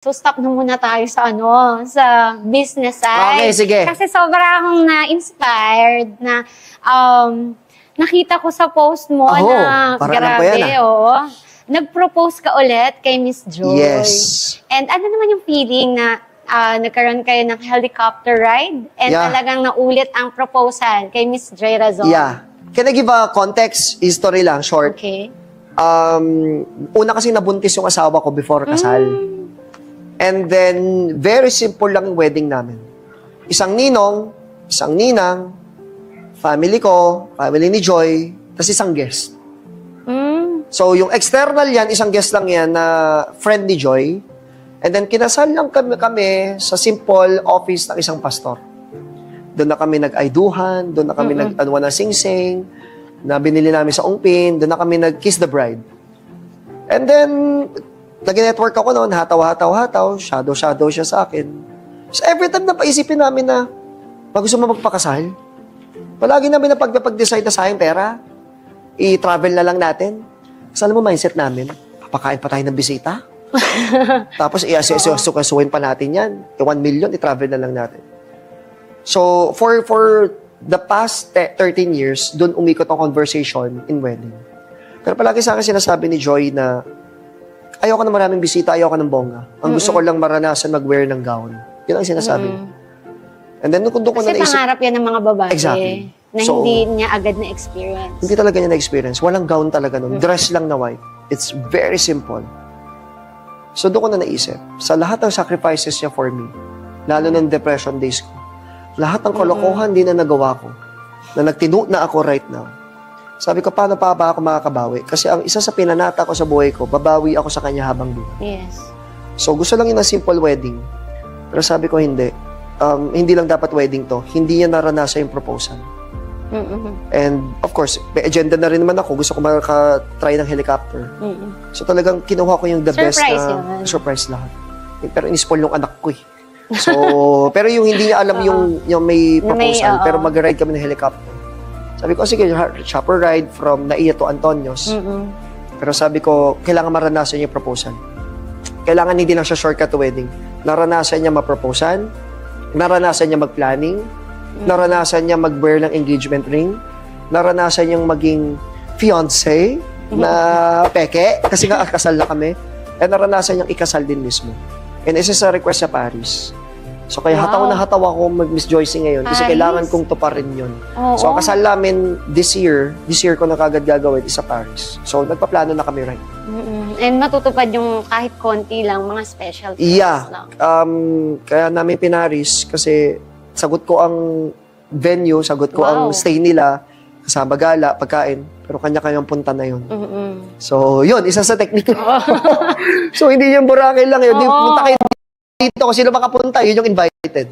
So, stop na muna tayo sa sa business side. Okay, sige. Kasi sobra akong na-inspired na nakita ko sa post mo na parang alam ko grabe, yan, nag-propose ka ulit kay Miss Joy. Yes. And ano naman yung feeling na nagkaroon kayo ng helicopter ride and talagang naulit ang proposal kay Miss Joy Razon? Yeah. Can I give a context? History lang, short. Okay. Una kasi nabuntis yung asawa ko before kasal. And then, very simple lang yung wedding namin. Isang ninong, isang ninang, family ko, family ni Joy, tapos isang guest. So, yung external yan, isang guest lang yan na friend ni Joy. And then, kinasal lang kami sa simple office ng isang pastor. Doon na kami nag-aiduhan, doon na kami nag-anwa na sing-sing, na binili namin sa ungpin, doon na kami nag-kiss the bride. And then, nag-network ako noon, hataw, shadow siya sa akin. So every time na paisipin namin na, gusto mo magpakasal, palagi namin na pag-decide na sayang pera, i-travel na lang natin. Kasi alam mo, mindset namin, papakain pa tayo ng bisita. Tapos i-asessuin pa natin yan. 1 million, i-travel na lang natin. So, for the past 13 years, doon umikot ang conversation in wedding. Pero palagi sa akin sinasabi ni Joy na, ayoko ng maraming bisita, ayoko ng bongga. Ang gusto ko lang maranasan mag-wear ng gown. Yun ang sinasabi. And then, doon ko na naisip. Kasi pangarap yan ng mga babae. Exactly. Na So, hindi niya agad na-experience. Hindi talaga niya na-experience. Walang gown talaga nun. Dress lang na white. It's very simple. So, doon ko na naisip. Sa lahat ng sacrifices niya for me, lalo ng depression days ko, lahat ng kalokohan din na nagawa ko, na nagtinu na ako right now, sabi ko, paano pa ba ako makakabawi? Kasi ang isa sa pinanata ko sa buhay ko, babawi ako sa kanya habang buhay. Yes. So, gusto lang yun ng simple wedding. Pero sabi ko, hindi. Hindi lang dapat wedding to. Hindi niya naranasan yung proposal. And, of course, may agenda na rin naman ako. Gusto ko makaka-try ng helicopter. So, talagang kinuha ko yung the best na surprise lahat. Pero in-spoil yung anak ko eh. So, pero yung hindi niya alam yung may proposal, pero mag-ride kami ng helicopter. Sabi ko, sige, chopper ride from Naiya to Antonios. Pero sabi ko, kailangan maranasan niya yung proposal. Kailangan hindi lang siya shortcut to wedding. Naranasan niya ma-proposan, naranasan niya mag-planning, naranasan niya mag-wear ng engagement ring, naranasan niyang maging fiancé na peke, kasi nga kasal na kami, at naranasan niyang ikasal din mismo. And isa sa request sa Paris. So, kaya hataw na hataw ako mag-Miss Joycey ngayon kasi kailangan kong tuparin yun. So, ang kasal namin this year ko na kagad gagawin is sa Paris. So, nagpaplano na kami right. And matutupad yung kahit konti lang, mga special things lang. Kaya namin pinaris kasi sagot ko ang venue, sagot ko ang stay nila, kasama gala, pagkain, pero kanya-kanyang punta na yun. So, yun, isa sa technique. So, hindi yung Boracay lang yun. Punta kayo dito kung sino makapunta, yun yung invited.